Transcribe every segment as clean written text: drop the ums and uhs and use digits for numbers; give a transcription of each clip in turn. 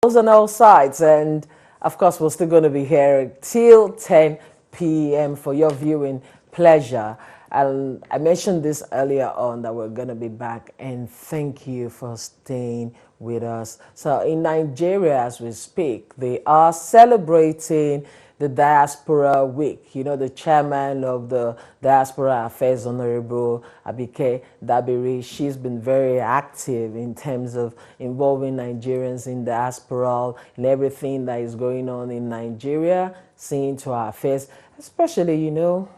Roseonallsides, and of course we're still going to be here till 10 p.m. for your viewing pleasure. And I mentioned this earlier on that we're going to be back, and thank you for staying with us. So in Nigeria, as we speak, they are celebrating the Diaspora Week. You know, the chairman of the Diaspora Affairs, Honorable Abike Dabiri, she's been very active in terms of involving Nigerians in diaspora and everything that is going on in Nigeria, seeing to our affairs, especially, you know,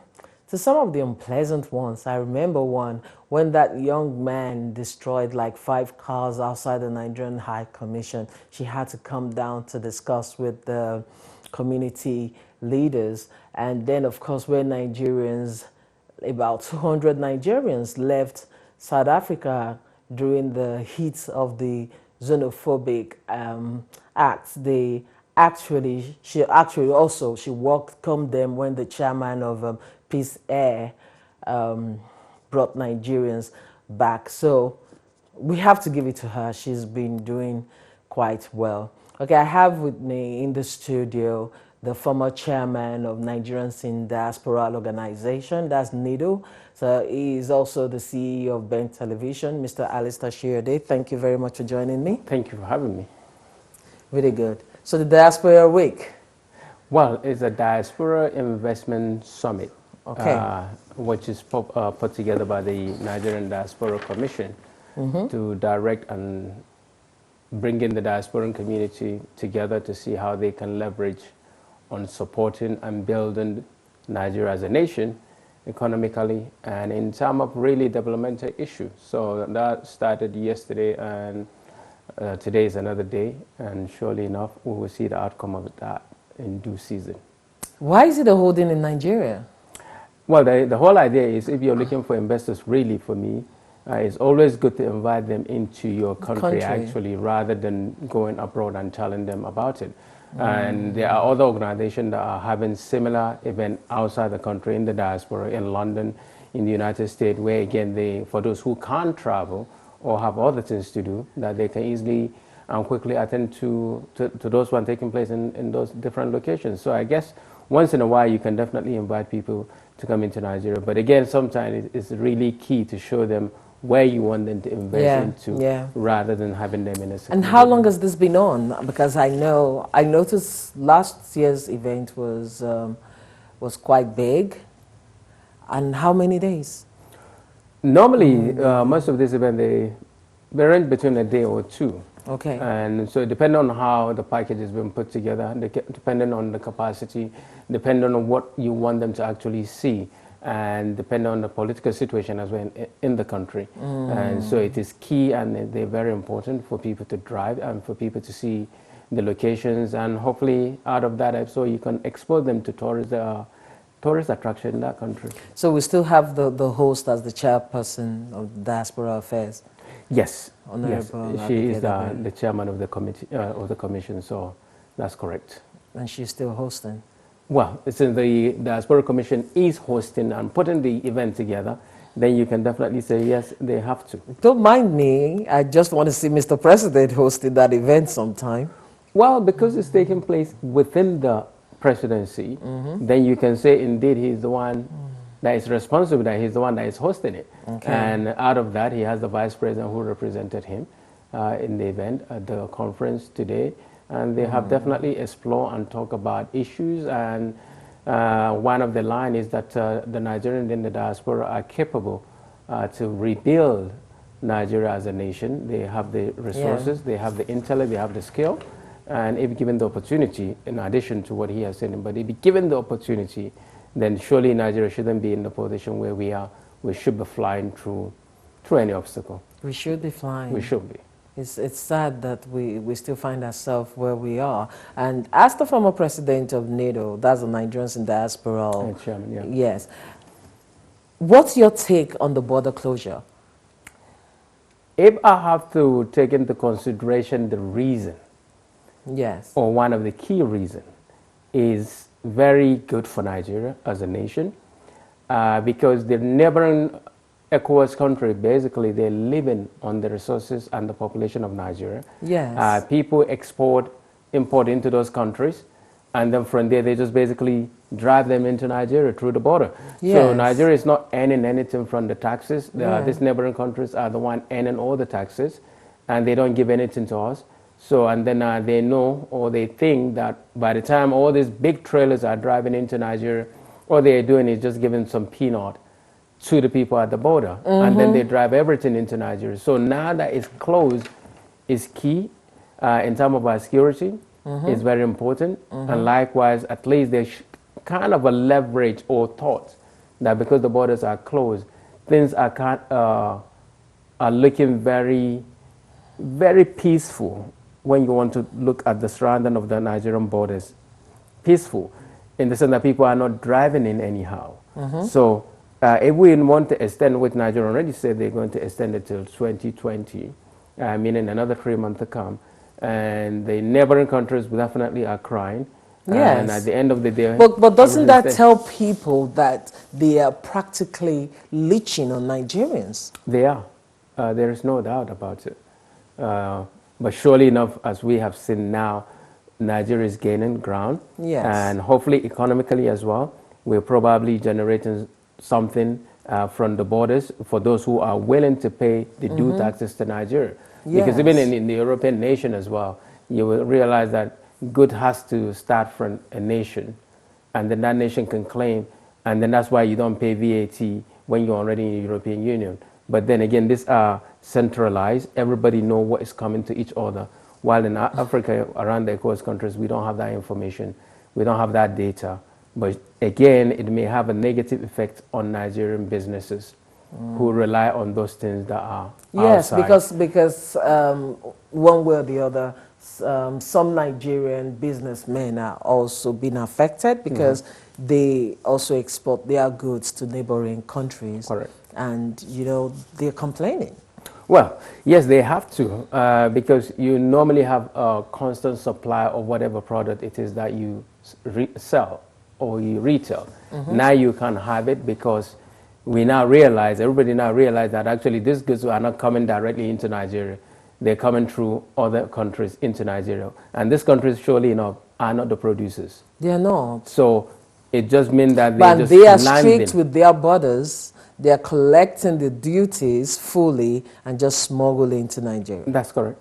to some of the unpleasant ones. I remember one when that young man destroyed like 5 cars outside the Nigerian High Commission. She had to come down to discuss with the community leaders. And then, of course, when Nigerians, about 200 Nigerians left South Africa during the heat of the xenophobic acts, she welcomed them when the chairman of Peace Air brought Nigerians back. So we have to give it to her. She's been doing quite well. Okay, I have with me in the studio the former chairman of Nigerians in Diaspora Organization, that's NIDO. So he is also the CEO of Ben Television, Mr. Alistair Soyode. Thank you very much for joining me. Thank you for having me. Really good. So the Diaspora Week. Well, it's a Diaspora Investment Summit, okay, which is put together by the Nigerian Diaspora Commission to direct and bring in the diasporan community together to see how they can leverage on supporting and building Nigeria as a nation economically and in terms of really developmental issues. So that started yesterday, and today is another day, and surely enough we will see the outcome of that in due season. Why is it a holding in Nigeria? Well, the whole idea is, if you're looking for investors, really, for me, it's always good to invite them into your country, actually, rather than going abroad and telling them about it. And there are other organizations that are having similar events outside the country, in the diaspora, in London, in the United States, where, again, for those who can't travel or have other things to do, that they can easily and quickly attend to those ones taking place in those different locations. So I guess once in a while you can definitely invite people to come into Nigeria. But again, sometimes it's really key to show them where you want them to invest into, rather than having them in a... And how long has this been on? Because I noticed last year's event was quite big. And how many days? Normally, most of these events, they range between a day or two. Okay. And so depending on how the package has been put together, depending on the capacity, depending on what you want them to actually see, and depending on the political situation as well in the country. And so it is key, and they're very important for people to drive and for people to see the locations, and hopefully out of that, so you can expose them to tourist attraction in that country. So we still have the host as the chairperson of Diaspora Affairs? Yes, Honorable she is the chairman of the committee of the commission, so that's correct. And she's still hosting? Well, since the Diaspora Commission is hosting and putting the event together, then you can definitely say, yes, they have to. Don't mind me. I just want to see Mr. President hosting that event sometime. Well, because it's taking place within the presidency, then you can say, indeed, he's the one that is responsible, that he's the one that is hosting it. Okay. And out of that, he has the vice president who represented him in the event at the conference today. And they have definitely explored and talked about issues. And one of the lines is that the Nigerians in the diaspora are capable to rebuild Nigeria as a nation. They have the resources, they have the intellect, they have the skill. And if given the opportunity, in addition to what he has said, but if given the opportunity, then surely Nigeria shouldn't be in the position where we are. We should be flying through any obstacle. We should be flying. We should be. It's sad that we still find ourselves where we are. And as the former president of NATO, that's the Nigerians in Diaspora. Chairman, yeah. Yes. What's your take on the border closure? If I have to take into consideration the reason, yes, or one of the key reasons, is very good for Nigeria as a nation, because the neighboring ECOWAS country, basically, they're living on the resources and the population of Nigeria. Yes. People export import into those countries, and then from there they just basically drive them into Nigeria through the border. So Yes. Nigeria is not earning anything from the taxes. Yeah. These neighboring countries are the one earning all the taxes, and they don't give anything to us. So, and then they know, or they think that by the time all these big trailers are driving into Nigeria, all they're doing is just giving some peanut to the people at the border, and then they drive everything into Nigeria. So now that it's closed is key in terms of our security. It's very important. And likewise, at least there's kind of a leverage or thought that because the borders are closed, things are looking very, very peaceful when you want to look at the surrounding of the Nigerian borders. Peaceful in the sense that people are not driving in anyhow. So if we want to extend, what Nigeria already said they're going to extend it till 2020, meaning another 3 months to come. And the neighboring countries definitely are crying. Yes. And at the end of the day... But doesn't that tell people that they are practically leeching on Nigerians? They are. There is no doubt about it. But surely enough, as we have seen now, Nigeria is gaining ground. Yes. And hopefully economically as well, we're probably generating something from the borders for those who are willing to pay the due taxes to Nigeria. Yes. Because even in the European nation as well, you will realize that good has to start from a nation, and then that nation can claim, and then that's why you don't pay VAT when you're already in the European Union. But then again, these are centralized. Everybody know what is coming to each other. While in Africa, around the ECOWAS countries, we don't have that information. We don't have that data. But again, it may have a negative effect on Nigerian businesses who rely on those things that are outside. Because one way or the other, some Nigerian businessmen are also being affected because they also export their goods to neighboring countries. Correct. And, you know, they're complaining. Well, yes, they have to, because you normally have a constant supply of whatever product it is that you sell or you retail. Now you can't have it because we now realize, everybody now realize that actually these goods are not coming directly into Nigeria. They're coming through other countries into Nigeria. And these countries, surely enough, are not the producers. They are not. So it just means that they are strict with their borders. They are collecting the duties fully and just smuggling into Nigeria. That's correct.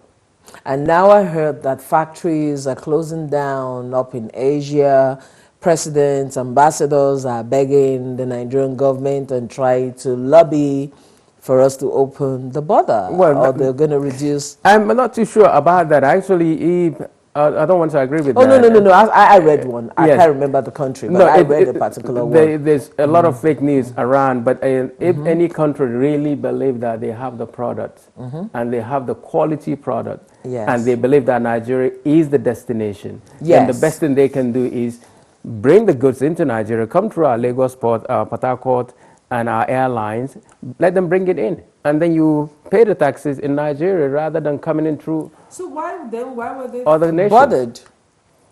And now I heard that factories are closing down up in Asia. Presidents, ambassadors are begging the Nigerian government and trying to lobby for us to open the border. Well, or they're going to reduce... I'm not too sure about that. Actually, I don't want to agree with that. No. I read one. I can't remember the country, but I read a particular one. There's a lot of fake news around, but if any country really believe that they have the product and they have the quality product, and they believe that Nigeria is the destination, then the best thing they can do is bring the goods into Nigeria, come through our Lagos port, Port Harcourt, and our airlines, let them bring it in. And then you pay the taxes in Nigeria rather than coming in through... So why were they other nations bothered?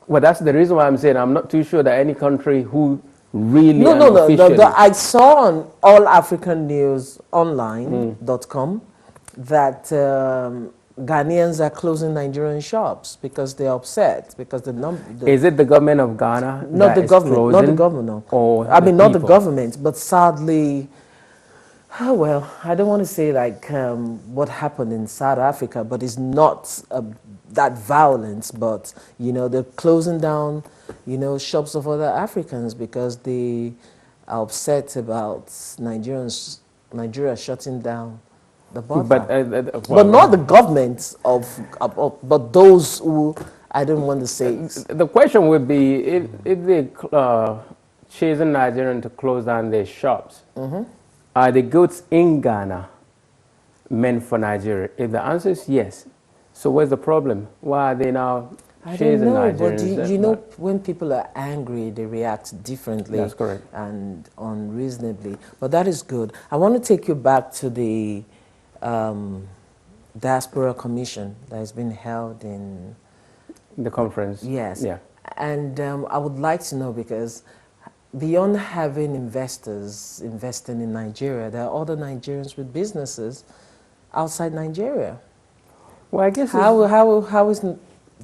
Well, that's the reason why I'm saying I'm not too sure that any country who really... No. I saw on allafricannews.online.com that Ghanaians are closing Nigerian shops because they're upset because the number... Is it the government of Ghana? Not the government. Not the government. No. Or I mean, not the government, but sadly... Oh, well, I don't want to say like what happened in South Africa, but it's not that violence. But, you know, they're closing down, you know, shops of other Africans because they are upset about Nigeria shutting down the border. But not the government but those who, I don't want to say. The question would be if they chasing Nigerians to close down their shops, are the goods in Ghana meant for Nigeria? If the answer is yes, so where's the problem? Why are they now chasing Nigerians? But you know, when people are angry, they react differently. That's correct. And unreasonably. But that is good. I want to take you back to the Diaspora Commission that has been held in... The conference. Yes. Yeah. And I would like to know, because beyond having investors investing in Nigeria, there are other Nigerians with businesses outside Nigeria. Well, I guess how is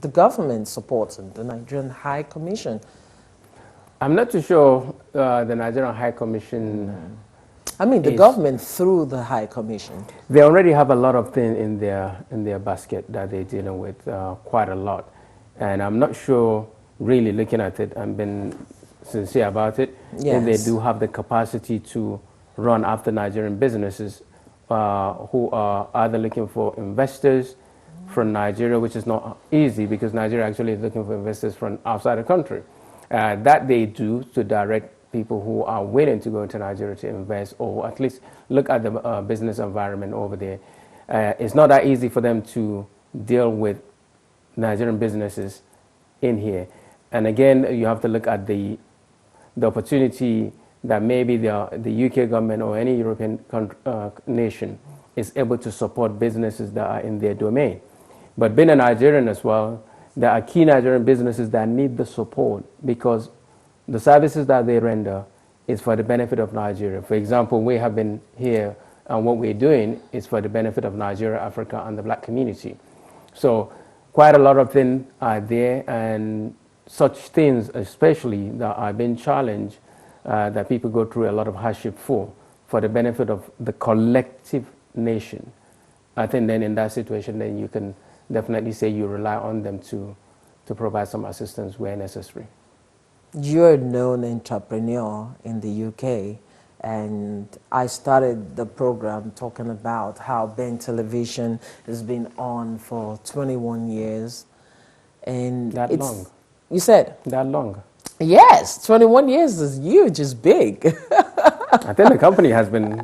the government supporting the Nigerian High Commission? I'm not too sure the Nigerian High Commission. I mean, the government through the High Commission. They already have a lot of things in their basket that they're dealing with, quite a lot, and I'm not sure. Really looking at it and being sincere about it, if they do have the capacity to run after Nigerian businesses who are either looking for investors from Nigeria, which is not easy because Nigeria actually is looking for investors from outside the country. That they do to direct people who are willing to go into Nigeria to invest or at least look at the business environment over there. It's not that easy for them to deal with Nigerian businesses in here. And again, you have to look at the opportunity that maybe the UK government or any European nation is able to support businesses that are in their domain. But being a Nigerian as well, there are key Nigerian businesses that need the support because the services that they render is for the benefit of Nigeria. For example, we have been here and what we're doing is for the benefit of Nigeria, Africa, and the black community. So quite a lot of things are there, and such things especially that are being challenged, that people go through a lot of hardship for the benefit of the collective nation. I think then in that situation, then you can definitely say you rely on them to provide some assistance where necessary. You're a known entrepreneur in the UK, and I started the program talking about how Ben Television has been on for 21 years. And that long? You said? That long? Yes, 21 years is huge, it's big. I think the company has been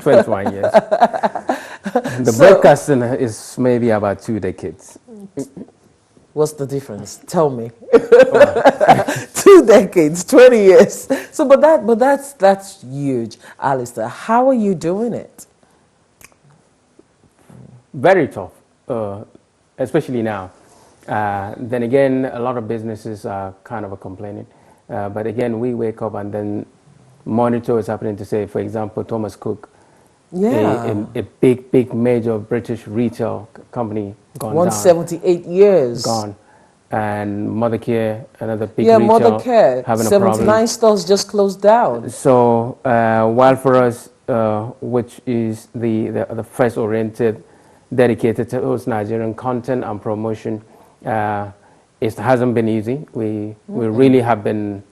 for 21 years. The broadcasting is maybe about 2 decades. What's the difference? Tell me. 2 decades, 20 years. So, but that's huge, Alistair. How are you doing it? Very tough, especially now. Then again, a lot of businesses are kind of complaining. But again, we wake up and then monitor what's happening to say, for example, Thomas Cook, a big major British retail company gone 178 years. Gone. And Mothercare, another big retail, Mothercare, having 79 stores just closed down. So while for us, which is the first oriented, dedicated to Nigerian content and promotion, it hasn't been easy. We really have been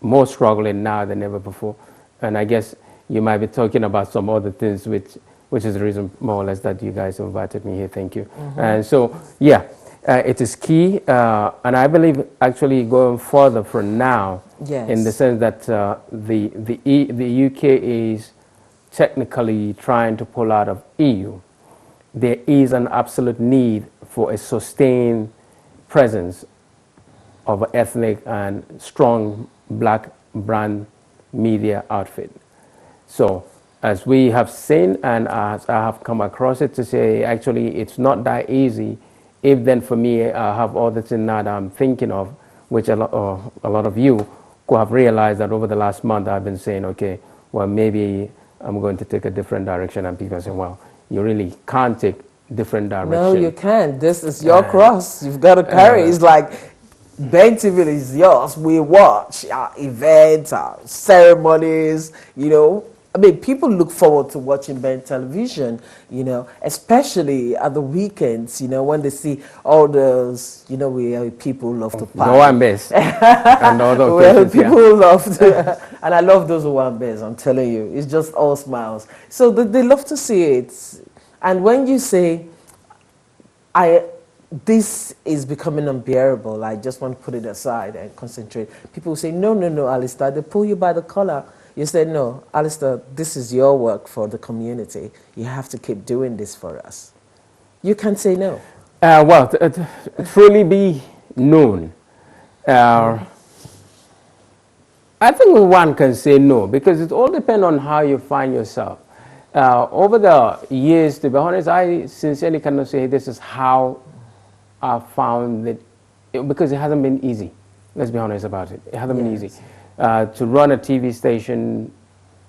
more struggling now than ever before. And I guess you might be talking about some other things, which is the reason more or less that you guys invited me here. Thank you. And so, yeah, it is key. And I believe actually going further from now, in the sense that the UK is technically trying to pull out of EU. There is an absolute need for a sustained presence of an ethnic and strong black brand media outfit. So as we have seen and as I have come across it to say, actually it's not that easy. If then for me, I have all the things now that I'm thinking of, which a lot of you could have realized that over the last month I've been saying, okay, well, maybe I'm going to take a different direction. And people say, well, you really can't take different direction. No, you can't. This is your cross. You've got to carry. It's like Ben TV is yours. We watch our events, our ceremonies, you know. I mean, people look forward to watching Ben Television, you know, especially at the weekends, you know, when they see all those, you know, people love to party. No one best. And all those people love to, and I love those one best, I'm telling you. It's just all smiles. So they love to see it. And when you say, this is becoming unbearable, I just want to put it aside and concentrate. People say, no, Alistair, they pull you by the collar. You said, no, Alistair, this is your work for the community. You have to keep doing this for us. You can't say no. Well, to truly be known, I think one can say no, because it all depends on how you find yourself. Over the years, to be honest, I sincerely cannot say this is how I found it, because it hasn't been easy. Let's be honest about it. It hasn't been easy. To run a TV station,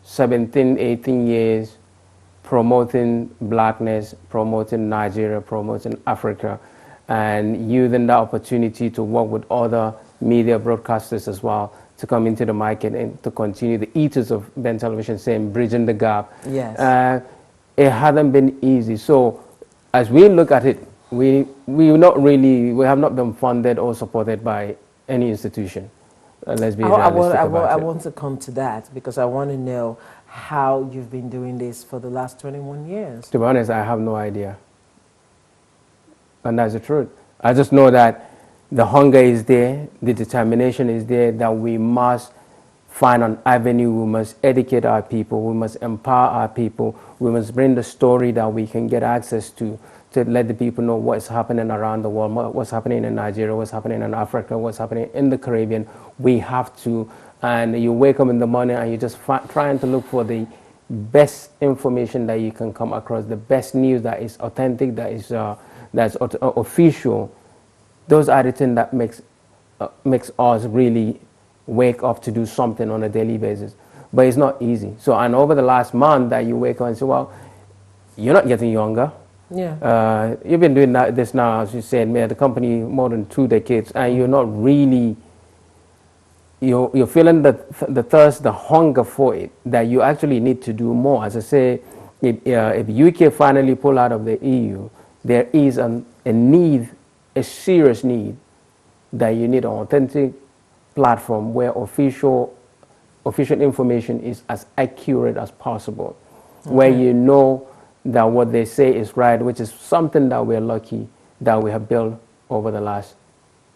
17, 18 years, promoting blackness, promoting Nigeria, promoting Africa, and using the opportunity to work with other media broadcasters as well to come into the market and to continue the ethos of Ben Television, saying bridging the gap. Yes. It hasn't been easy. So as we look at it, we have not been funded or supported by any institution. Let's be realistic about it. I want to come to that because I want to know how you've been doing this for the last 21 years. To be honest, I have no idea. And that's the truth. I just know that the hunger is there, the determination is there, that we must find an avenue, we must educate our people, we must empower our people, we must bring the story that we can get access to let the people know what's happening around the world, what's happening in Nigeria, what's happening in Africa, what's happening in the Caribbean. We have to, and you wake up in the morning and you're just trying to look for the best information that you can come across, the best news that is authentic, that's official. Those are the things that makes us really wake up to do something on a daily basis. But it's not easy. So, and over the last month that you wake up and say, well, you're not getting younger. Yeah. You've been doing this now, as you said, the company more than 2 decades, and you're not really, you're feeling the thirst, the hunger for it, that you actually need to do more. As I say, if UK finally pull out of the EU, there is a need, a serious need, that you need an authentic platform where official information is as accurate as possible, where you know that what they say is right, which is something that we're lucky that we have built over the last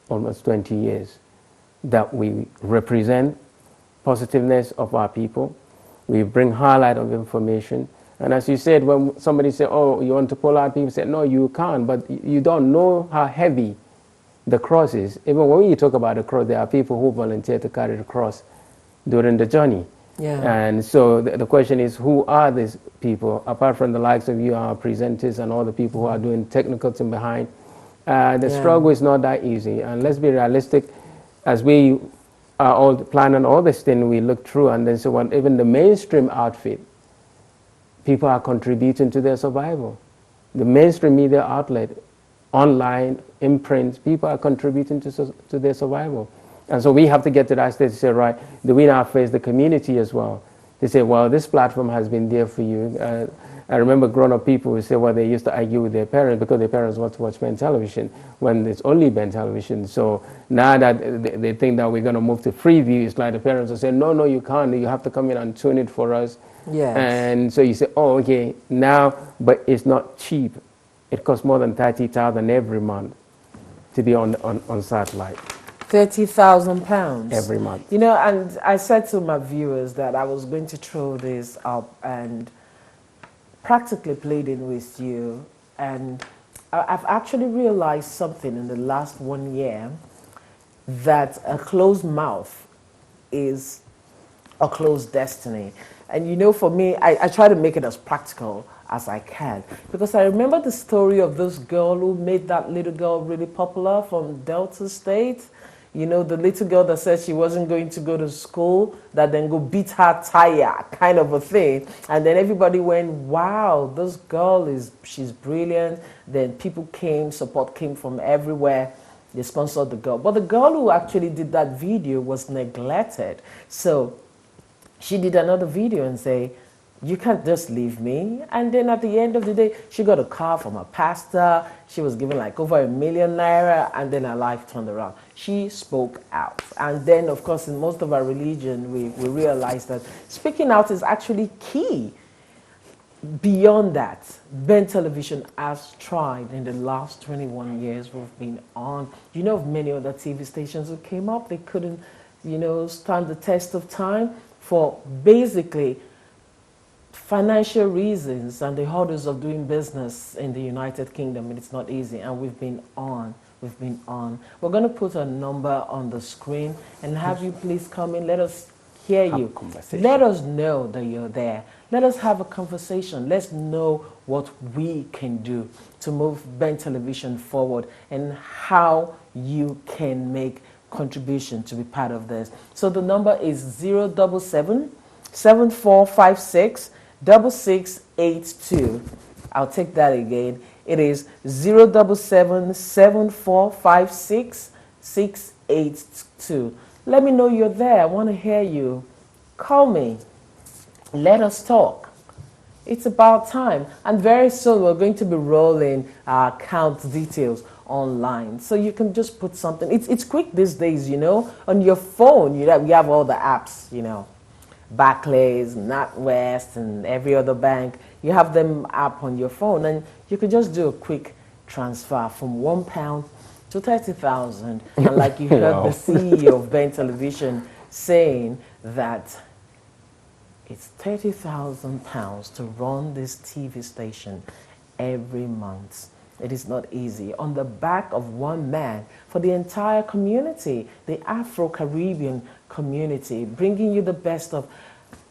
almost 20 years, that we represent positiveness of our people, we bring highlight of information. And as you said, when somebody said, oh, you want to pull out, people say, no, you can't, but you don't know how heavy the cross is. Even when you talk about the cross, there are people who volunteer to carry the cross during the journey. Yeah. And so the question is, who are these people, apart from the likes of you, our presenters, and all the people who are doing technical thing behind? The struggle is not that easy. And let's be realistic, as we are all planning all this thing, we look through and then say, well, even the mainstream outfit, people are contributing to their survival. The mainstream media outlet, online, in print, people are contributing to their survival. And so we have to get to that stage to say, right, do we now face the community as well? They say, well, this platform has been there for you. I remember grown-up people who say, well, they used to argue with their parents because their parents want to watch Ben Television when it's only Ben Television. So now that they think that we're going to move to Freeview, it's like the parents are saying, no, you can't. You have to come in and tune it for us. Yes. And so you say, oh, okay, now, but it's not cheap. It costs more than £30,000 every month to be on satellite. £30,000 every month. You know, and I said to my viewers that I was going to throw this up and practically played in with you. And I've actually realized something in the last 1 year, that a closed mouth is a closed destiny. And you know, for me, I try to make it as practical as I can, because I remember the story of this girl who made that little girl really popular from Delta State. You know, the little girl that said she wasn't going to go to school, that then go beat her tire, kind of a thing. And then everybody went, wow, this girl she's brilliant. Then people came, support came from everywhere. They sponsored the girl. But the girl who actually did that video was neglected. So she did another video and say, you can't just leave me. And then at the end of the day, she got a car from a pastor. She was given like over ₦1 million, and then her life turned around. She spoke out. And then, of course, in most of our religion, we realized that speaking out is actually key. Beyond that, Ben Television has tried in the last 21 years we've been on. You know, of many other TV stations who came up, they couldn't, you know, stand the test of time for basically financial reasons and the hurdles of doing business in the United Kingdom. It's not easy, and we've been on. We're going to put a number on the screen and have you please come in. Let us hear you. Let us know that you're there. Let us have a conversation. Let's know what we can do to move Ben Television forward and how you can make contribution to be part of this. So the number is 077 7456 6682. I'll take that again. It is 077-7456-682. Let me know you're there. I want to hear you. Call me. Let us talk. It's about time. And very soon we're going to be rolling our account details online. So you can just put something. It's quick these days, you know. On your phone, you have all the apps, you know. Barclays, NatWest, and every other bank. You have them app on your phone, and you could just do a quick transfer from £1 to 30,000. And like you heard Wow. the CEO of Ben Television saying that it's £30,000 to run this TV station every month. It is not easy. On the back of one man for the entire community, the Afro-Caribbean community, bringing you the best of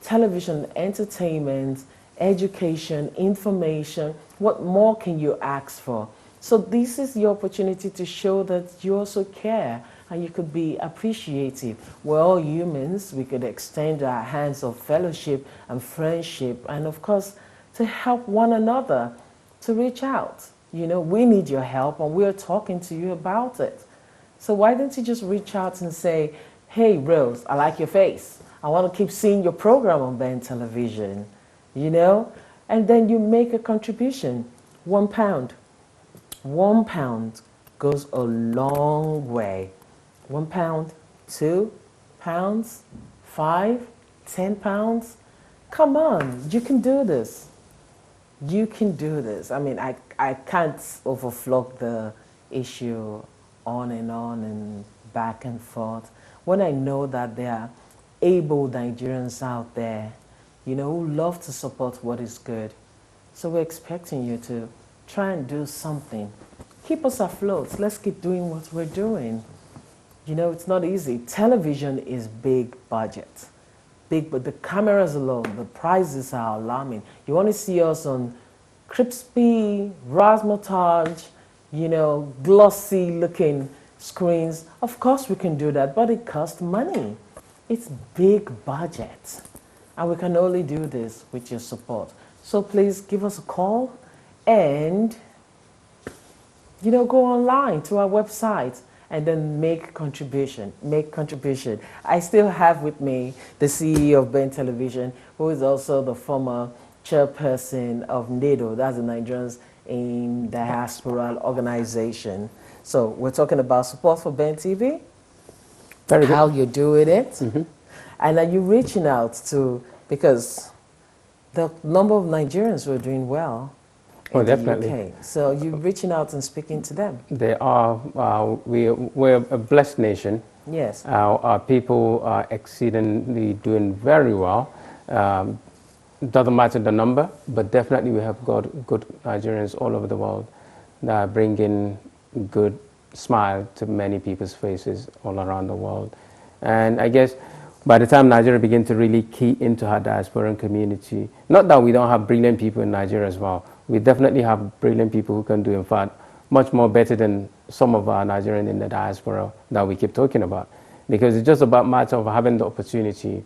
television, entertainment, education, information. What more can you ask for? So this is your opportunity to show that you also care and you could be appreciative. We're all humans. We could extend our hands of fellowship and friendship and, of course, to help one another, to reach out. You know, we need your help and we're talking to you about it. So why don't you just reach out and say, hey, Rose, I like your face. I want to keep seeing your program on Ben Television, you know? And then you make a contribution, £1. £1 goes a long way. £1, £2, £5, £10. Come on, you can do this. You can do this. I mean, I can't overflow the issue on and back and forth when I know that there are able Nigerians out there, you know, who love to support what is good. So we're expecting you to try and do something. Keep us afloat. Let's keep doing what we're doing. You know, it's not easy. Television is big budget. Big, but the cameras alone, the prices are alarming. You want to see us on crispy, razzmatazz, you know, glossy looking screens. Of course we can do that, but it costs money. It's big budget. And we can only do this with your support. So please give us a call and, you know, go online to our website and then make contribution. Make contribution. I still have with me the CEO of Ben Television, who is also the former chairperson of NADO, that's the Nigerians in Diaspora Organization. So we're talking about support for Ben TV, Very good. how you're doing it, and are you reaching out to, because the number of Nigerians who are doing well in the definitely. UK. So you're reaching out and speaking to them. They are, we're a blessed nation. Yes. Our people are exceedingly doing very well. Doesn't matter the number, but definitely we have got good Nigerians all over the world that are bringing good smile to many people's faces all around the world. And I guess by the time Nigeria begins to really key into her diasporan community, not that we don't have brilliant people in Nigeria as well, we definitely have brilliant people who can do, in fact, much more better than some of our Nigerians in the diaspora that we keep talking about. Because it's just about matter of having the opportunity,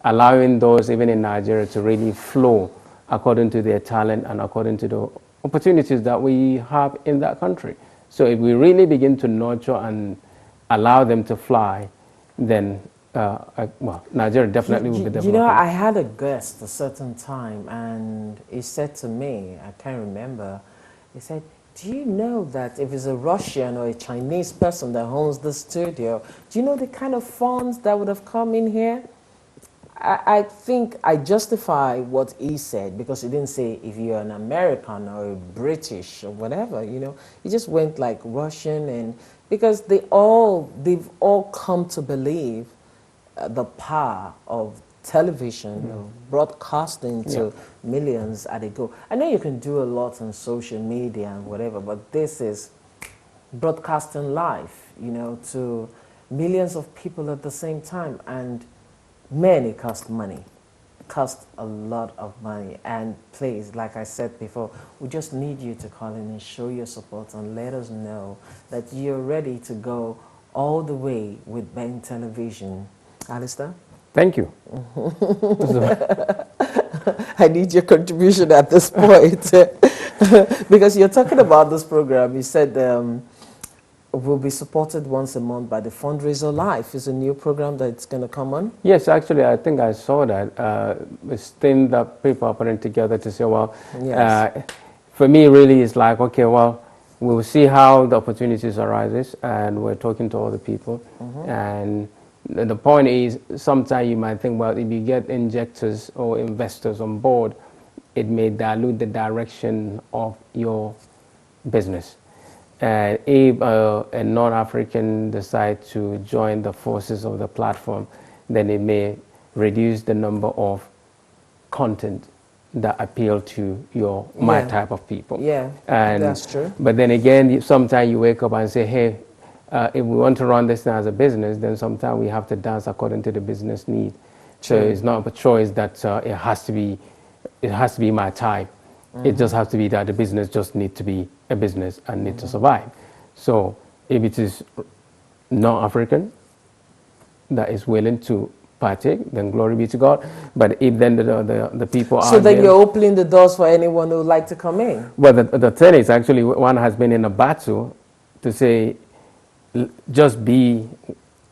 allowing those even in Nigeria to really flow according to their talent and according to the opportunities that we have in that country. So if we really begin to nurture and allow them to fly, then Nigeria definitely will be developing. You know, I had a guest a certain time, and he said to me, I can't remember, he said, do you know that if it's a Russian or a Chinese person that owns the studio, do you know the kind of funds that would have come in here? I think I justify what he said because he didn't say if you're an American or a British or whatever, you know. He just went like Russian, and because they've all come to believe the power of television, of broadcasting to millions at a go. I know you can do a lot on social media and whatever, but this is broadcasting live, you know, to millions of people at the same time. And man, it costs money. It costs a lot of money. And please, like I said before, we just need you to call in and show your support and let us know that you're ready to go all the way with Ben Television. Alistair? Thank you. I need your contribution at this point. Because you're talking about this program, you said will be supported once a month by the Fundraiser Life. Is a new program that's going to come on? Yes, actually, I think I saw that. It's thing that people are putting together to say, well, Yes. for me, really, it's like, okay, well, we'll see how the opportunities arises, and we're talking to all the people. And the point is, sometimes you might think, well, if you get injectors or investors on board, it may dilute the direction of your business. And if a non-African decides to join the forces of the platform, then it may reduce the number of content that appeal to my type of people. Yeah, and that's true. But then again, sometimes you wake up and say, hey, if we want to run this thing as a business, then sometimes we have to dance according to the business need. So it's not a choice that it has to be my type. It just has to be that the business just needs to be a business and need to survive. So if it is non-African that is willing to partake, then glory be to God. But if then the people are... So then you're opening the doors for anyone who would like to come in? Well, the thing is, actually, one has been in a battle to say, just be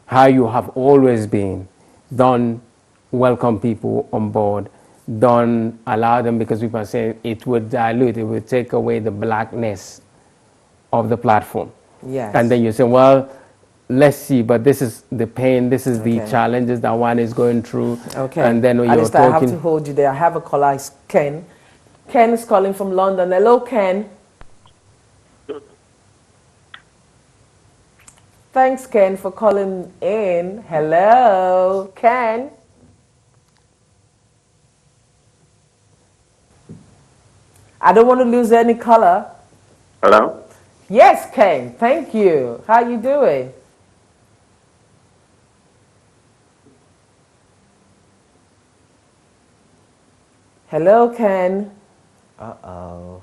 how you have always been. Don't welcome people on board. Don't allow them, because people are saying it would dilute, it would take away the blackness of the platform. Yes. And then you say, well, let's see, but this is the pain, this is the challenges that one is going through. Okay. And then when you're Alistair, talking... I have to hold you there. I have a caller, it's Ken. Ken is calling from London. Hello, Ken. Thanks, Ken, for calling in. Hello, Ken. I don't want to lose any caller. Hello? Yes, Ken. Thank you. How you doing? Hello, Ken. Uh-oh.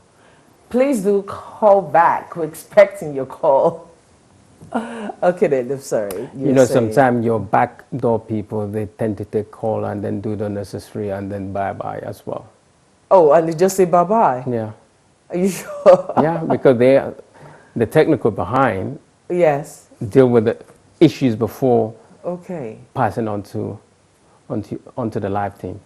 Please do call back. We're expecting your call. Okay, then, I'm sorry. You know, sometimes your backdoor people, they tend to take call and then do the necessary and then bye-bye as well. Oh, and you just say bye-bye? Yeah. Are you sure? Yeah, because the technical behind Yes. deal with the issues before passing onto the live team.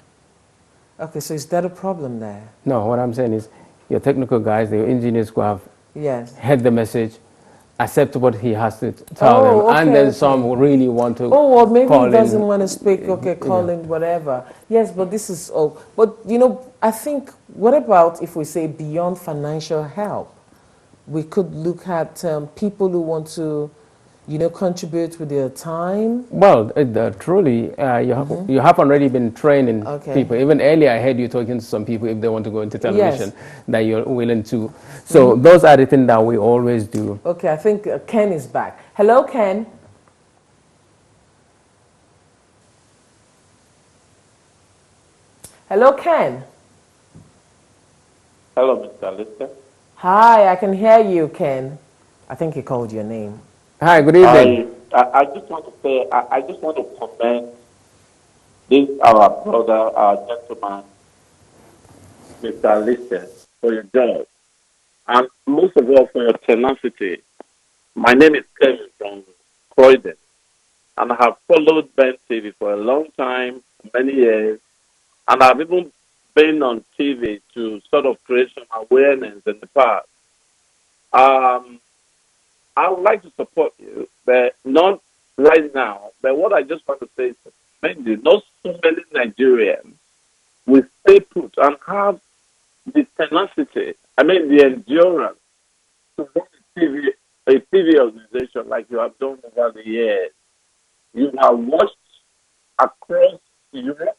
Okay, so is that a problem there? No, what I'm saying is your technical guys, the engineers who have heard the message, accept what he has to tell them, and then some will really want to well, maybe he doesn't in. Want to speak, calling, whatever. Yes, but this is all. But, you know, I think, what about if we say beyond financial help? We could look at people who want to, you know, contribute with their time. Well, truly, you have already been training people. Even earlier, I heard you talking to some people if they want to go into television, that you're willing to. So those are the things that we always do. Okay, I think Ken is back. Hello, Ken. Hello, Ken. Hello, Mr. Alistair. Hi, I can hear you, Ken. I think he called your name. Hi, good evening. I just want to say, I just want to commend this, our brother, our gentleman, Mr. Alistair, for your job. And most of all, for your tenacity. My name is Kevin from Croydon, and I have followed Ben TV for a long time, many years, and I've even been on TV to sort of create some awareness in the past. I would like to support you, but not right now. But what I just want to say is, mainly, not so many Nigerians will stay put and have the tenacity, the endurance to run a TV organization like you have done over the years. You have watched across Europe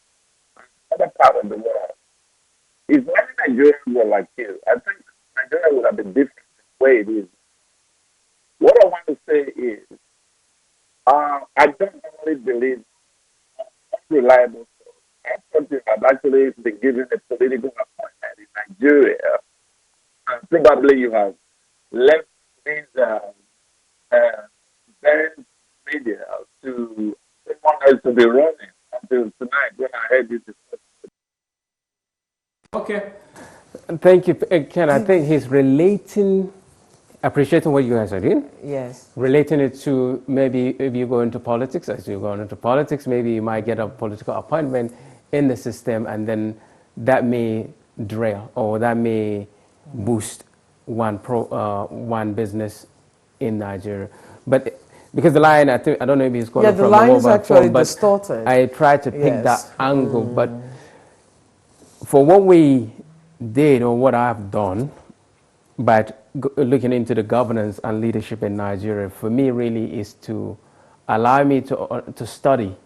and other parts of the world. If many Nigerians were like you, I think Nigeria would have been different the way it is. What I want to say is, I don't really believe unreliable source. I thought you had actually been given a political appointment in Nigeria, and probably you have left these very media to someone else to be running until tonight when I heard you discuss. Okay. Thank you, Ken. I think he's relating, appreciating what you guys are doing. Yes. Relating it to maybe if you go into politics, as you go into politics, maybe you might get a political appointment in the system, and then that may derail or that may boost one business in Nigeria. But because the line, I don't know if he's calling Yeah, the from line a is mobile actually phone, but distorted. I tried to pick that Yes. angle. But for what we did or what I've done, but looking into the governance and leadership in Nigeria, for me really is to allow me to study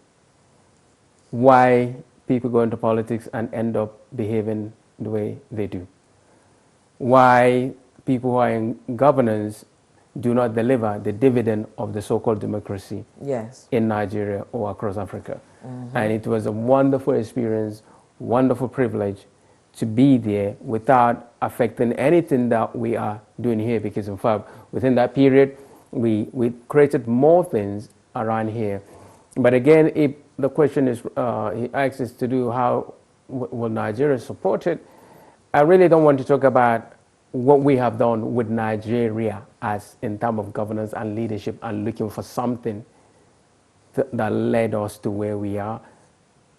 why people go into politics and end up behaving the way they do. Why people who are in governance do not deliver the dividend of the so-called democracy Yes. in Nigeria or across Africa. And it was a wonderful experience, wonderful privilege to be there without affecting anything that we are doing here, because in fact, within that period, we created more things around here. But again, if the question is, he asks us to do how will Nigeria support it, I really don't want to talk about what we have done with Nigeria as in terms of governance and leadership and looking for something that led us to where we are.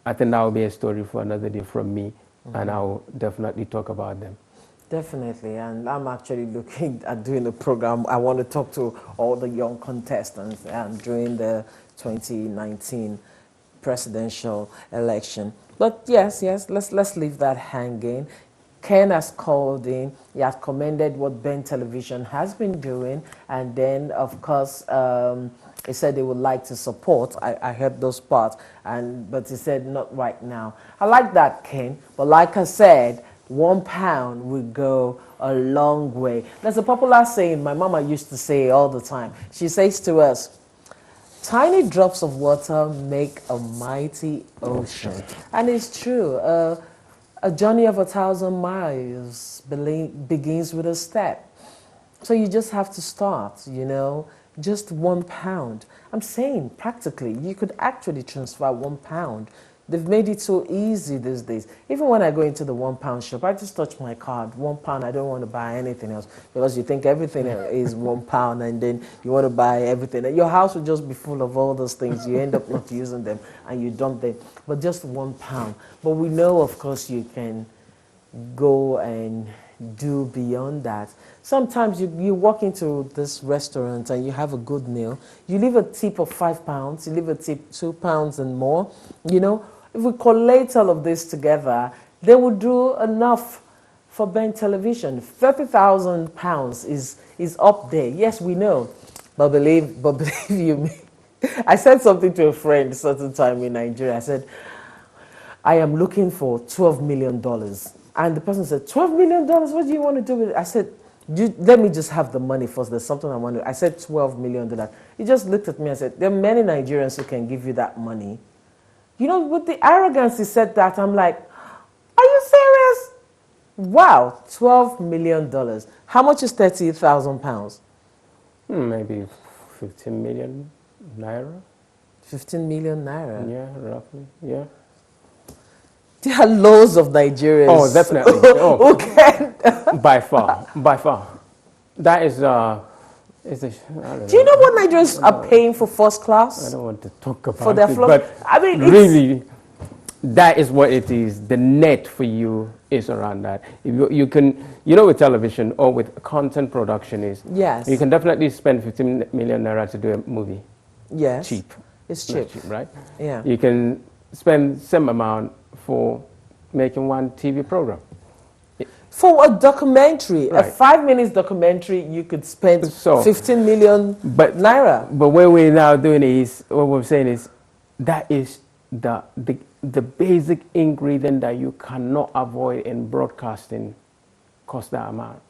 I think that will be a story for another day from me, and I will definitely talk about them. Definitely, and I'm actually looking at doing a program. I want to talk to all the young contestants during the 2019 presidential election. But yes, let's leave that hanging. Ken has called in. He has commended what Ben Television has been doing, and then of course he said he would like to support. I heard those parts, but he said not right now. I like that, Ken. But like I said, £1 will go a long way. There's a popular saying my mama used to say all the time. She says to us, "Tiny drops of water make a mighty ocean," and it's true. A journey of 1,000 miles begins with a step. So you just have to start, just £1. I'm saying practically, you could actually transfer £1. They've made it so easy these days. Even when I go into the £1 shop, I just touch my card. £1, I don't want to buy anything else because you think everything is £1 and then you want to buy everything. Your house will just be full of all those things. You end up not using them and you dump them. But just £1. But we know, of course, you can go and do beyond that. Sometimes you walk into this restaurant and you have a good meal. You leave a tip of £5, you leave a tip £2 and more. If we collate all of this together, they will do enough for Ben Television. £30,000 is up there. Yes, we know, but believe you me, I said something to a friend a certain time in Nigeria. I said, I am looking for $12 million. And the person said, $12 million? What do you want to do with it? I said, let me just have the money first. There's something I want to do. I said $12 million. He just looked at me and said, there are many Nigerians who can give you that money. With the arrogance he said that, I'm like, are you serious? Wow, $12 million. How much is £30,000? Maybe 15 million naira. 15 million naira? Yeah, roughly, yeah. There are loads of Nigerians. Oh, definitely. Who can? By far. That is, Do you know what Nigerians are paying for first class? I don't want to talk about for their it, flight. but I mean, really, that is what it is. The net for you is around that. If you can, with television or with content production is, yes, you can definitely spend 15 million naira to do a movie. Yes. Cheap. It's cheap. Right? Yeah. You can spend some amount for making one TV program. For a documentary, right. a 5 minutes documentary, you could spend 15 million naira. But what we're now doing is, what we're saying is, that is the basic ingredient that you cannot avoid in broadcasting cost that amount.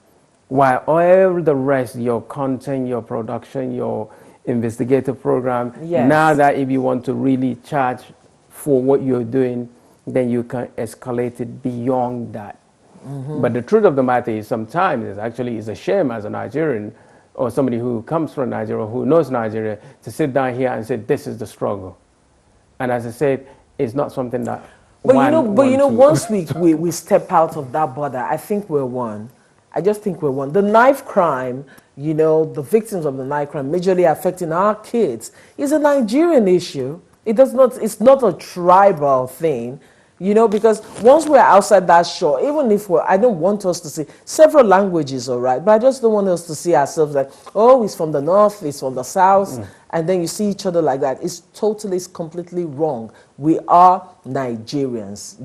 While all the rest, your content, your production, your investigative program, yes. Now that if you want to really charge for what you're doing, then you can escalate it beyond that. Mm-hmm. But the truth of the matter is sometimes it's a shame as a Nigerian or somebody who comes from Nigeria, who knows Nigeria, to sit down here and say, this is the struggle. And as I said, it's not something that once we step out of that border, I think we're one. I just think we're one. The knife crime, the victims of the knife crime majorly affecting our kids is a Nigerian issue. It's not a tribal thing. Because once we're outside that shore, even if I don't want us to see several languages, all right, but I just don't want us to see ourselves like, oh, he's from the north, he's from the south, and then you see each other like that. It's completely wrong. We are Nigerians,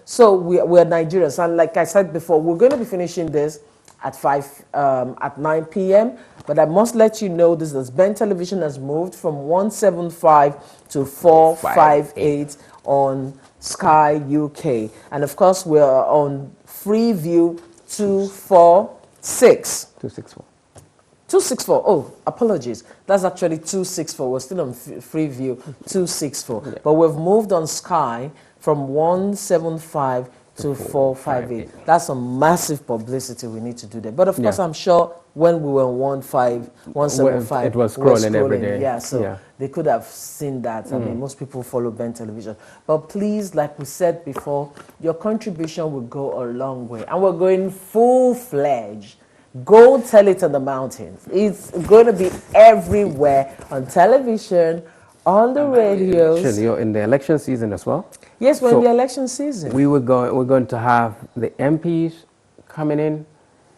so we're Nigerians. And like I said before, we're going to be finishing this at 9 p.m., but I must let you know this Ben Television has moved from 175 to 458 on Sky UK, and of course we're on Freeview 264. Oh, apologies. That's actually 264. We're still on Freeview 264, but we've moved on Sky from 175 to 458. That's a massive publicity we need to do there. But of course, I'm sure when we were on 175, it was scrolling every day. Yeah, so they could have seen that. I mean, most people follow Ben Television. But please, like we said before, your contribution will go a long way. And we're going full-fledged. Go tell it on the mountains. It's going to be everywhere, on television, on the radios. Actually, you're in the election season as well. Yes, we're in the election season. We're going to have the MPs coming in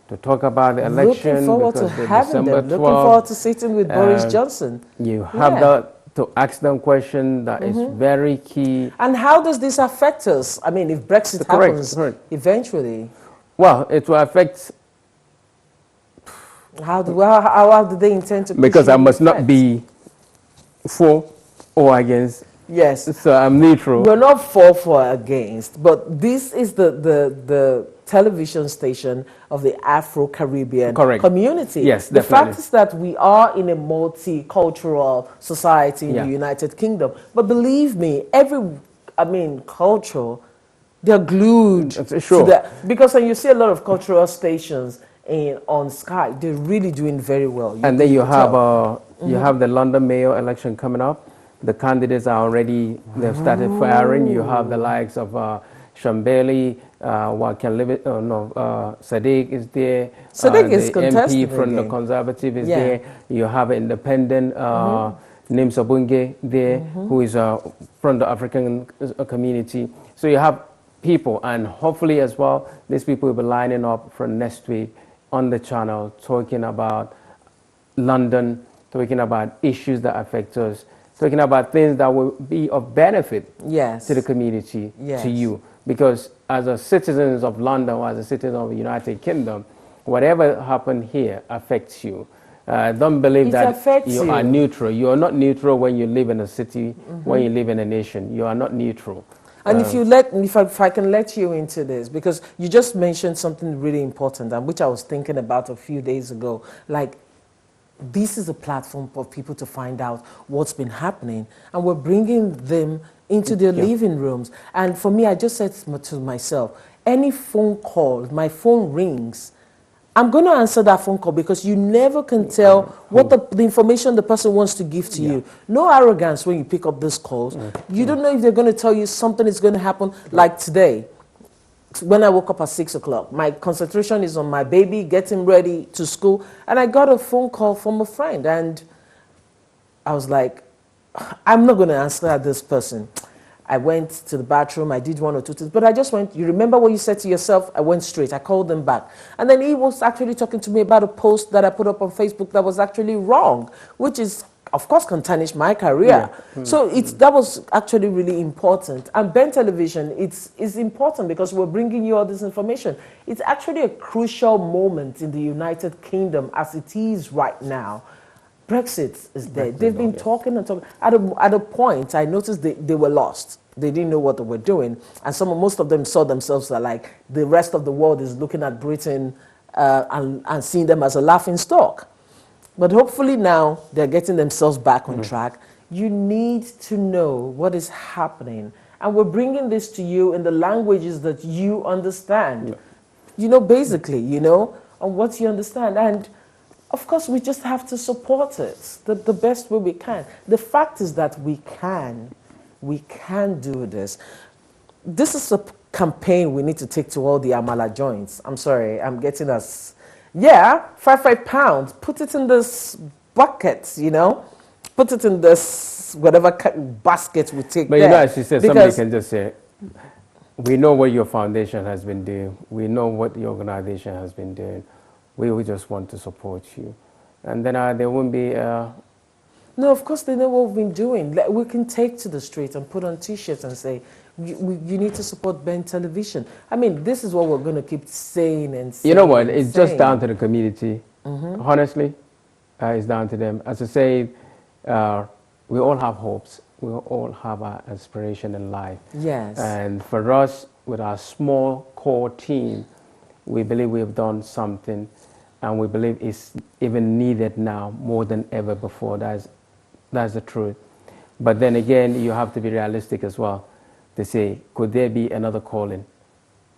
to talk about the election. Looking forward to having them. Looking forward to sitting with Boris Johnson. You have to ask them questions that is very key. And how does this affect us? I mean, if Brexit happens eventually. Well, it will affect. How do they intend to? Because I must not be for or against. Yes. So I'm neutral. We're not for or against, but this is the television station of the Afro-Caribbean community. Yes, the definitely. fact is that we are in a multicultural society in the United Kingdom. But believe me, culture, they're glued to that. Because when you see a lot of cultural stations on Sky, they're really doing very well. And then you have the London mayor election coming up. The candidates are already, they've started firing. You have the likes of Shambeli, Sadiq is there. Sadiq is contesting MP from the Conservative is there. You have an independent, Nimsa Bunge there, who is from the African community. So you have people, and hopefully as well, these people will be lining up for next week on the channel, talking about London, talking about issues that affect us, talking about things that will be of benefit to the community, to you. Because as a citizens of London or as a citizen of the United Kingdom, whatever happened here affects you. Don't believe that you are neutral. You are not neutral when you live in a city, when you live in a nation. You are not neutral. And if I can let you into this, because you just mentioned something really important, and which I was thinking about a few days ago, like, this is a platform for people to find out what's been happening, and we're bringing them into their living rooms. And for me, I just said to myself, any phone call, my phone rings, I'm going to answer that phone call, because you never can tell what the information the person wants to give to you. No arrogance when you pick up these calls. You don't know if they're going to tell you something is going to happen. Like today, when I woke up at 6 o'clock, my concentration is on my baby, getting ready to school, and I got a phone call from a friend, and I was like, I'm not going to answer this person. I went to the bathroom, I did one or two things, but I just went, you remember what you said to yourself? I went straight, I called them back. And then he was actually talking to me about a post that I put up on Facebook that was actually wrong, which is, of course, can tarnish my career. So that was actually really important. And Ben Television, it's important because we're bringing you all this information. It's actually a crucial moment in the United Kingdom as it is right now. Brexit is there. They've been talking and talking. At a point, I noticed they were lost. They didn't know what they were doing. And most of them saw themselves like the rest of the world is looking at Britain and seeing them as a laughing stock. But hopefully now they're getting themselves back on track. You need to know what is happening. And we're bringing this to you in the languages that you understand. Basically, on what you understand. And of course, we just have to support it the best way we can. The fact is that we can do this. this is a campaign we need to take to all the amala joints. I'm sorry, I'm getting us. Yeah, £5. Put it in this bucket, put it in this whatever basket we take. But there. as you said, somebody can just say, we know what your foundation has been doing. We know what the organization has been doing. We just want to support you. And then there won't be... No, of course they know what we've been doing. We can take to the street and put on T-shirts and say, you need to support Ben Television. I mean, this is what we're going to keep saying and saying. You know what? It's just down to the community. Honestly, it's down to them. As I say, we all have hopes. We all have our aspiration in life. Yes. And for us, with our small core team, we believe we have done something, and we believe it's even needed now more than ever before. That's the truth. But then again, you have to be realistic as well. To say, could there be another calling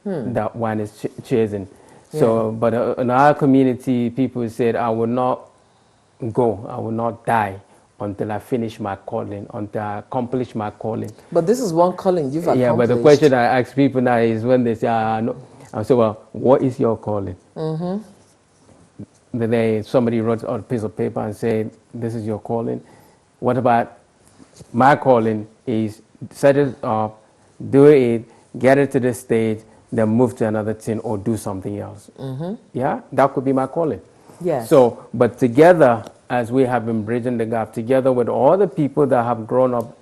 that one is chasing? So, but in our community, people said, I will not go, I will not die until I finish my calling, until I accomplish my calling. But this is one calling you've accomplished. Yeah, but the question I ask people now is when they say, no, I say, well, what is your calling? The day somebody wrote on a piece of paper and said, this is your calling. What about my calling is set it up, do it, get it to the stage, then move to another thing or do something else. Yeah, that could be my calling. Yes. So, but together, as we have been bridging the gap, together with all the people that have grown up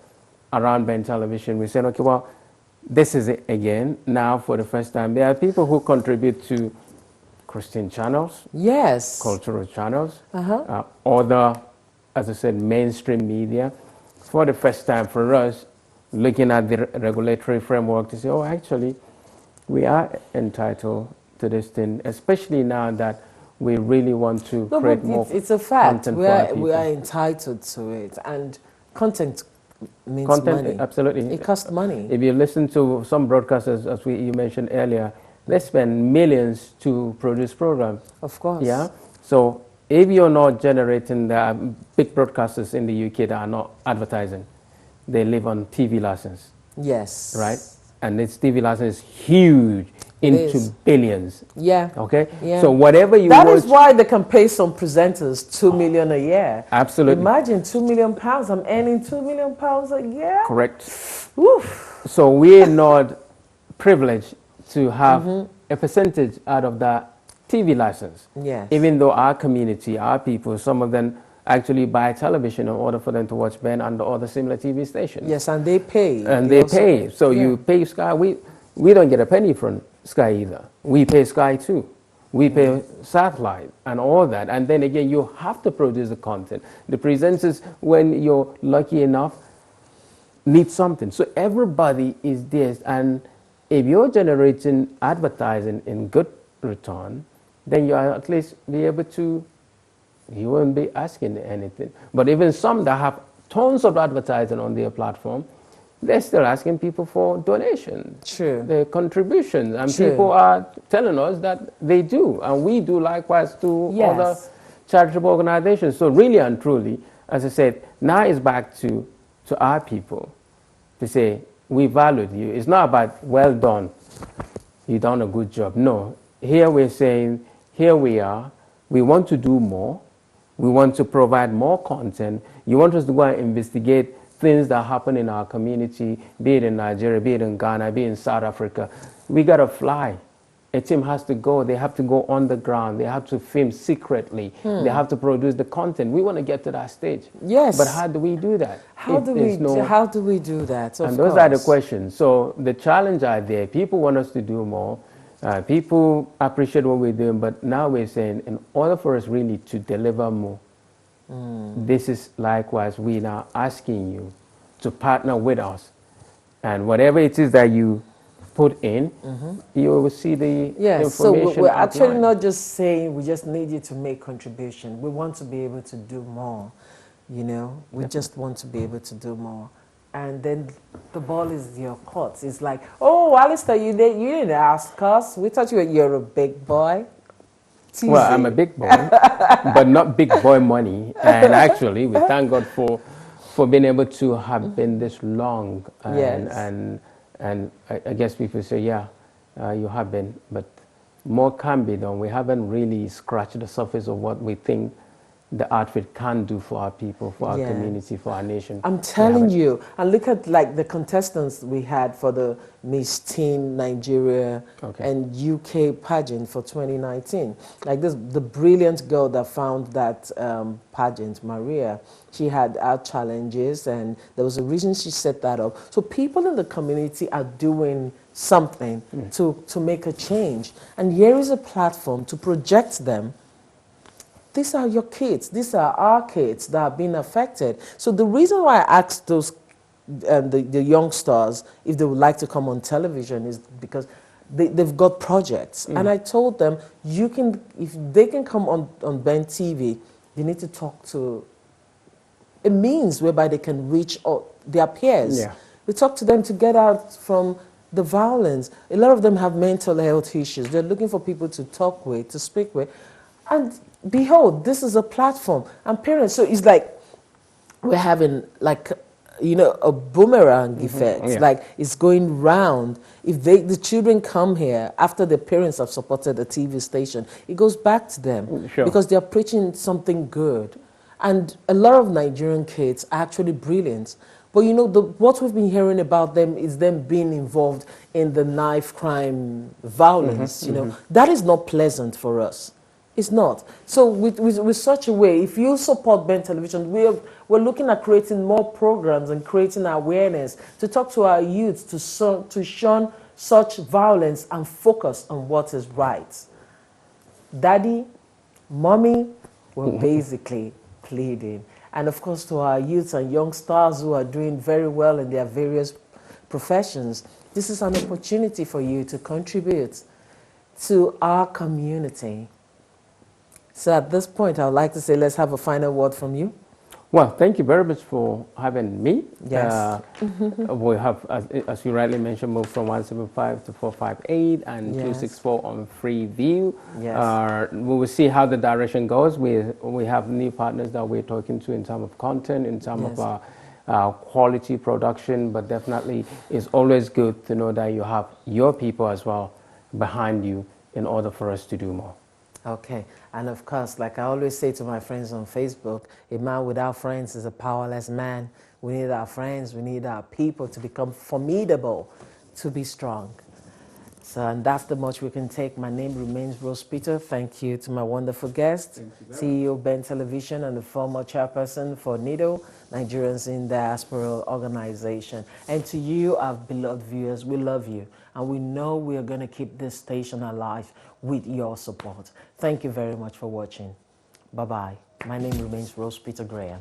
around Ben Television, we said, okay, well, this is it again. Now, for the first time, there are people who contribute to Christian channels, yes, cultural channels, other, as I said, mainstream media. For the first time for us, looking at the regulatory framework to say, oh, actually, we are entitled to this thing, especially now that we really want to create more content. It's a fact. For we are entitled to it, and content means content, money. Absolutely. It costs money. If you listen to some broadcasters, as you mentioned earlier, they spend millions to produce programs. Of course. Yeah. So if you're not generating the big broadcasters in the UK that are not advertising, they live on TV license. Yes. Right? And this TV license is huge, into billions. Yeah. Okay? Yeah. So whatever you That watch... is why they can pay some presenters $2 million a year. Absolutely. Imagine £2 million. I'm earning £2 million a year. Correct. Oof. So we're not privileged to have a percentage out of that TV license. Yes. Even though our community, our people, some of them actually buy television in order for them to watch Ben and the other similar TV stations. Yes, and they pay. And they pay. So you pay Sky. We don't get a penny from Sky either. We pay Sky too. We pay satellite and all that. And then again, you have to produce the content. The presenters, when you're lucky enough, need something. So everybody is there. And if you're generating advertising in good return, then you at least be able to, you won't be asking anything. But even some that have tons of advertising on their platform, they're still asking people for donations, their contributions. And people are telling us that they do. And we do likewise to other charitable organizations. So really and truly, as I said, now it's back to our people to say, we valued you. It's not about, well done, you've done a good job. No, here we're saying, here we are, we want to do more. We want to provide more content. You want us to go and investigate things that happen in our community, be it in Nigeria, be it in Ghana, be it in South Africa. We got to fly. A team has to go. They have to go on the ground. They have to film secretly. They have to produce the content. We want to get to that stage. Yes. But how do we do that? How do we do that? And those are the questions. So the challenge are there. People want us to do more. People appreciate what we're doing, but now we're saying in order for us really to deliver more, this is likewise, we now asking you to partner with us. And whatever it is that you put in, you will see the information. So we're actually outlined. not just saying we just need you to make contribution. We want to be able to do more, We just want to be able to do more. And then the ball is your court. It's like, oh, Alistair, you didn't ask us. We thought you're a big boy. Teasing. Well, I'm a big boy, but not big boy money. And actually, we thank God for being able to have been this long and And I guess people say, yeah, you have been, but more can be done. We haven't really scratched the surface of what we think the outfit can do for our people, for our Yes. community, for our nation. I'm telling you, and look at like the contestants we had for the Miss Teen Nigeria and UK pageant for 2019. Like this, the brilliant girl that found that pageant, Maria, she had our challenges, and there was a reason she set that up. So people in the community are doing something to make a change, and here is a platform to project them. These are your kids. These are our kids that are being affected. So the reason why I asked those, the youngsters, if they would like to come on television is because they've got projects. And I told them, you can, if they can come on Ben TV, you need to talk to a means whereby they can reach their peers. Yeah. We talk to them to get out from the violence. A lot of them have mental health issues. They're looking for people to talk with, to speak with. And behold, this is a platform. And parents, so it's like we're having like, you know, a boomerang effect. Yeah. Like it's going round. If the children come here after the parents have supported the TV station, it goes back to them because they're preaching something good. And a lot of Nigerian kids are actually brilliant. But you know, what we've been hearing about them is them being involved in the knife crime violence. You know, that is not pleasant for us. It's not. So with such a way, if you support Ben Television, we're looking at creating more programs and creating awareness to talk to our youth to shun such violence and focus on what is right. Daddy, mommy, we're basically pleading. And of course to our youth and young stars who are doing very well in their various professions, this is an opportunity for you to contribute to our community. So at this point, I would like to say, let's have a final word from you. Well, thank you very much for having me. Yes. We have, as you rightly mentioned, moved from 175 to 458 and 264 on Freeview. Yes. We will see how the direction goes. We have new partners that we're talking to in terms of content, in terms of quality production, but definitely it's always good to know that you have your people as well behind you in order for us to do more. Okay, and of course, like I always say to my friends on Facebook, a man without friends is a powerless man. We need our friends, we need our people to become formidable, to be strong. So, and that's the much we can take. My name remains Rose Peter. Thank you to my wonderful guest, CEO Ben Television and the former chairperson for NIDO, Nigerians in Diaspora Organization. And to you, our beloved viewers, we love you. And we know we are going to keep this station alive with your support. Thank you very much for watching. Bye-bye. My name remains Rose Peter Graham.